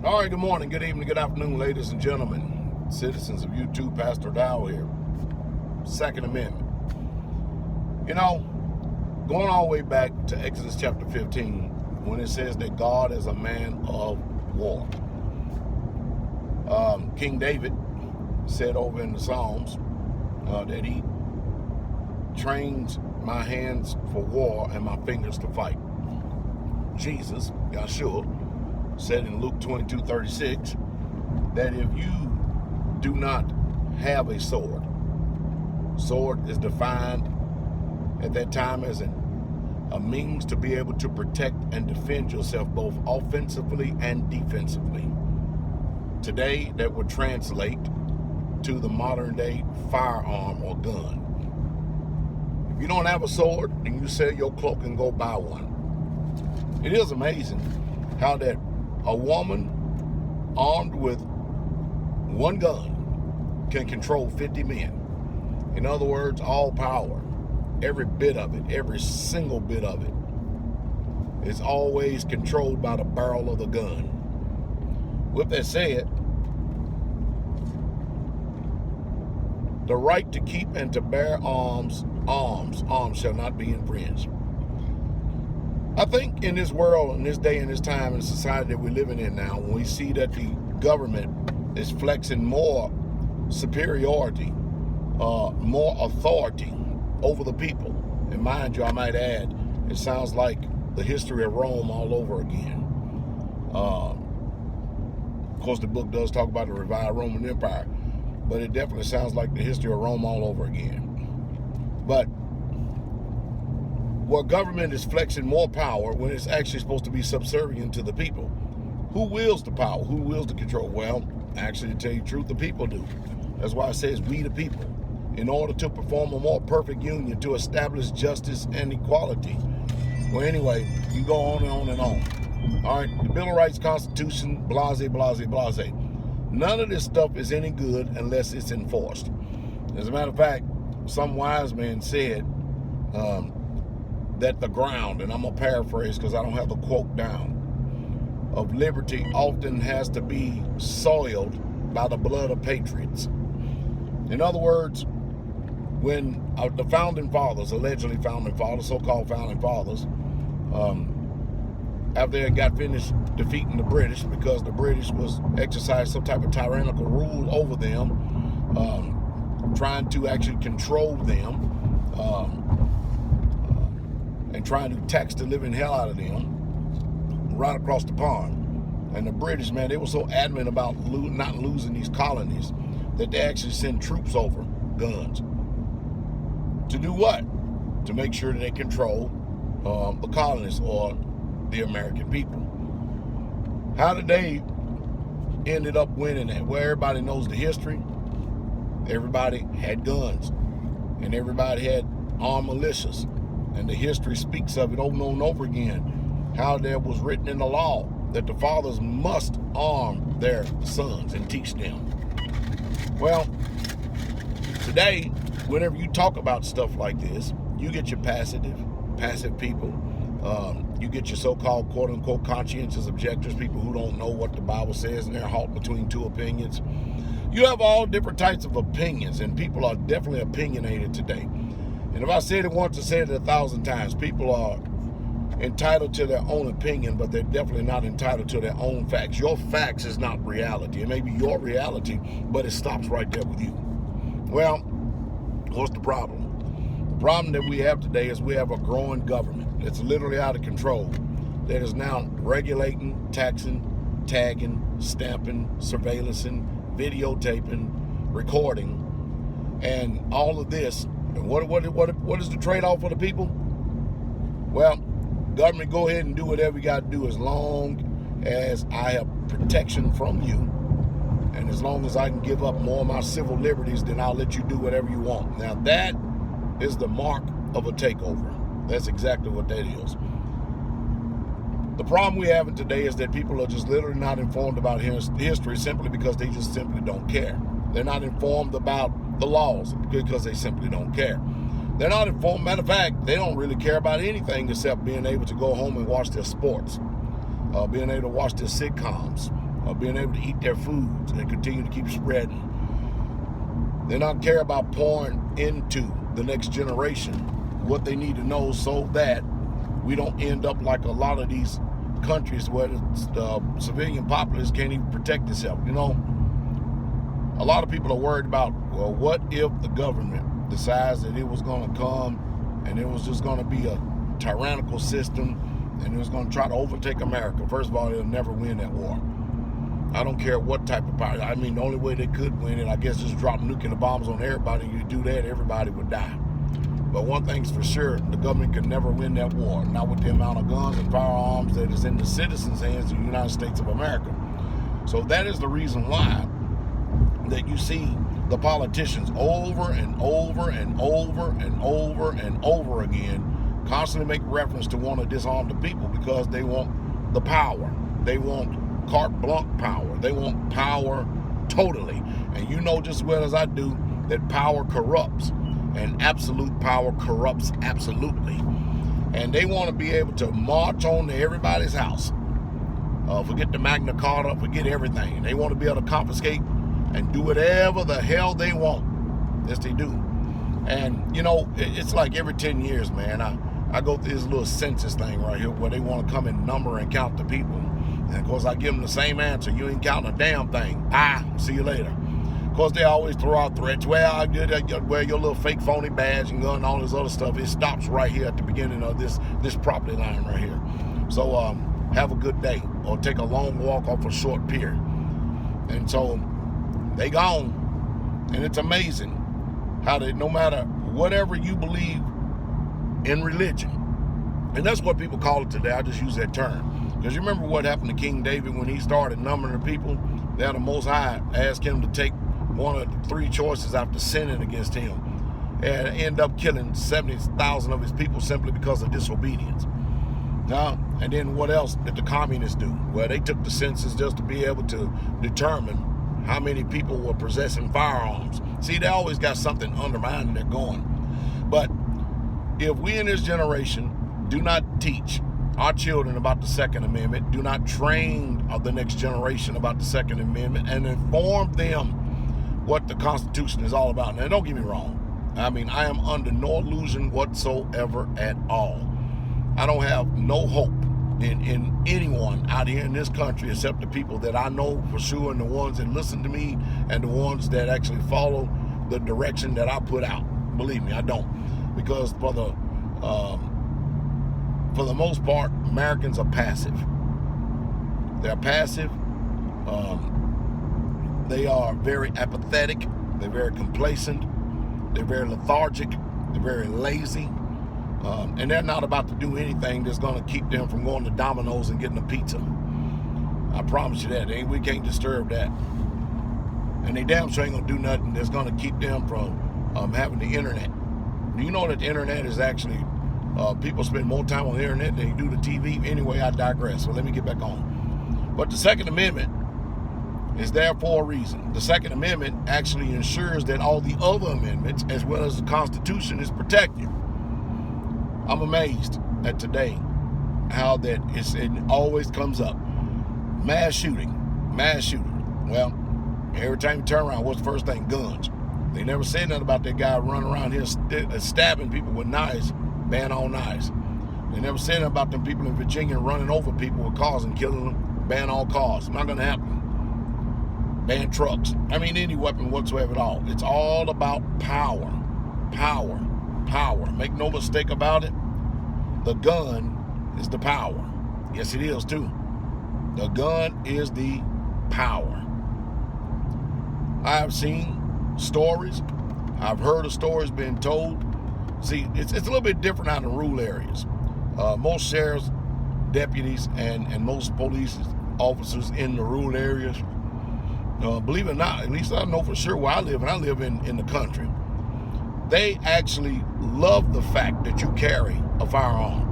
All right, good morning, good evening, good afternoon, ladies and gentlemen, citizens of YouTube. Pastor Dow here. Second Amendment. You know, going all the way back to Exodus chapter 15, when it says that God is a man of war. King David said over in the Psalms that he trains my hands for war and my fingers to fight. Jesus, Yahshua, said in Luke 22:36 that if you do not have a sword is defined at that time as a means to be able to protect and defend yourself both offensively and defensively. Today, that would translate to the modern day firearm or gun. If you don't have a sword, then you sell your cloak and go buy one. It is amazing how that a woman armed with one gun can control 50 men. In other words, all power, every bit of it, every single bit of it is always controlled by the barrel of the gun. With that said, the right to keep and to bear arms shall not be infringed. I think in this world, in this day and this time and society that we're living in now, when we see that the government is flexing more superiority, more authority over the people, and mind you, I might add, it sounds like the history of Rome all over again. Of course, the book does talk about the revived Roman Empire, but it definitely sounds like the history of Rome all over again. But where government is flexing more power when it's actually supposed to be subservient to the people. Who wields the power? Who wields the control? Well, actually, to tell you the truth, the people do. That's why it says we the people, in order to perform a more perfect union, to establish justice and equality. Well, anyway, you go on and on and on. All right, the Bill of Rights, Constitution, blase, blase, blase. None of this stuff is any good unless it's enforced. As a matter of fact, some wise man said, that the ground, and I'm going to paraphrase because I don't have the quote down, of liberty often has to be soiled by the blood of patriots. In other words, when the founding fathers, allegedly founding fathers, so-called founding fathers, after they got finished defeating the British, because the British was exercising some type of tyrannical rule over them, trying to actually control them, and trying to tax the living hell out of them right across the pond. And the British, man, they were so adamant about not losing these colonies that they actually sent troops over, guns. To do what? To make sure that they control the colonists or the American people. How did they ended up winning that? Well, everybody knows the history. Everybody had guns, and everybody had armed militias. And the history speaks of it over and over again, how there was written in the law that the fathers must arm their sons and teach them. Well, today, whenever you talk about stuff like this, you get your passive people. You get your so-called quote-unquote conscientious objectors, people who don't know what the Bible says and they're halt between two opinions. You have all different types of opinions, and people are definitely opinionated today. And if I said it once, I said it 1,000 times. People are entitled to their own opinion, but they're definitely not entitled to their own facts. Your facts is not reality. It may be your reality, but it stops right there with you. Well, what's the problem? The problem that we have today is we have a growing government that's literally out of control, that is now regulating, taxing, tagging, stamping, surveillancing, videotaping, recording, and all of this. And what is the trade-off for the people? Well, government, go ahead and do whatever you got to do as long as I have protection from you, and as long as I can give up more of my civil liberties, then I'll let you do whatever you want. Now, that is the mark of a takeover. That's exactly what that is. The problem we have today is that people are just literally not informed about history simply because they just simply don't care. They're not informed about the laws because they simply don't care. They're not informed. Matter of fact, they don't really care about anything except being able to go home and watch their sports, being able to watch their sitcoms, of being able to eat their foods and continue to keep spreading. They don't care about pouring into the next generation what they need to know so that we don't end up like a lot of these countries where the civilian populace can't even protect itself. You know, a lot of people are worried about, well, what if the government decides that it was going to come and it was just going to be a tyrannical system and it was going to try to overtake America? First of all, they'll never win that war. I don't care what type of power. I mean, the only way they could win it, I guess, just drop nuclear bombs on everybody. You do that, everybody would die. But one thing's for sure, the government could never win that war, not with the amount of guns and firearms that is in the citizens' hands of the United States of America. So that is the reason why that you see the politicians over and over and over and over and over again constantly make reference to want to disarm the people because they want the power. They want carte blanche power. They want power totally. And you know just as well as I do that power corrupts, and absolute power corrupts absolutely. And they want to be able to march on to everybody's house. Forget the Magna Carta, forget everything. They want to be able to confiscate and do whatever the hell they want. Yes, they do. And, you know, it's like every 10 years, man, I go through this little census thing right here where they want to come and number and count the people. And, of course, I give them the same answer. You ain't counting a damn thing. Bye. See you later. Of course, they always throw out threats. Well, I wear your little fake phony badge and gun and all this other stuff. It stops right here at the beginning of this property line right here. So have a good day or take a long walk off a short pier. And so they gone. And it's amazing how that no matter whatever you believe in religion, and that's what people call it today. I just use that term. Because you remember what happened to King David when he started numbering the people? Then the Most High asked him to take one of the three choices after sinning against him and end up killing 70,000 of his people simply because of disobedience. Now, and then what else did the communists do? Well, they took the census just to be able to determine how many people were possessing firearms. See, they always got something undermining it going. But if we in this generation do not teach our children about the Second Amendment, do not train the next generation about the Second Amendment, and inform them what the Constitution is all about. Now, don't get me wrong. I mean, I am under no illusion whatsoever at all. I don't have no hope in anyone out here in this country except the people that I know for sure and the ones that listen to me and the ones that actually follow the direction that I put out. Believe me, I don't. Because for the most part, Americans are passive. They're passive. They are very apathetic. They're very complacent. They're very lethargic. They're very lazy. And they're not about to do anything that's going to keep them from going to Domino's and getting a pizza. I promise you that. We can't disturb that. And they damn sure ain't going to do nothing that's going to keep them from having the internet. Do you know that the internet is actually, people spend more time on the internet than they do the TV? Anyway, I digress. So let me get back on. But the Second Amendment is there for a reason. The Second Amendment actually ensures that all the other amendments, as well as the Constitution, is protected. I'm amazed at today how that it always comes up. Mass shooting. Well, every time you turn around, what's the first thing? Guns. They never said nothing about that guy running around here stabbing people with knives, ban all knives. They never said nothing about them people in Virginia running over people with cars and killing them, ban all cars. Not going to happen. Ban trucks. I mean, any weapon whatsoever at all. It's all about power. Power. Make no mistake about it. The gun is the power. Yes, it is too. The gun is the power. I have seen stories. I've heard of stories being told. See, it's a little bit different out in rural areas. Most sheriffs, deputies, and most police officers in the rural areas, believe it or not, at least I know for sure where I live, and I live in the country, they actually love the fact that you carry a firearm.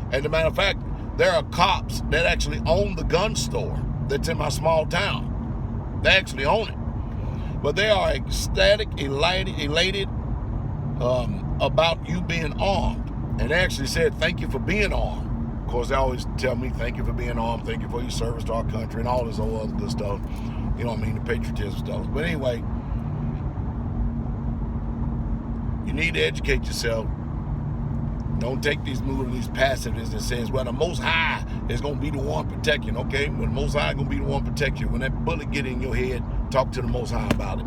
And as a matter of fact, there are cops that actually own the gun store that's in my small town. They actually own it. But they are ecstatic, elated about you being armed. And they actually said, thank you for being armed. course, they always tell me, thank you for being armed, thank you for your service to our country, and all this other good stuff. You know what I mean? The patriotism stuff. But anyway, you need to educate yourself. Don't take these moves, these passives that says, well, the Most High is going to be the one protecting, okay? When the Most High is going to be the one protect you. When that bullet get in your head, talk to the Most High about it.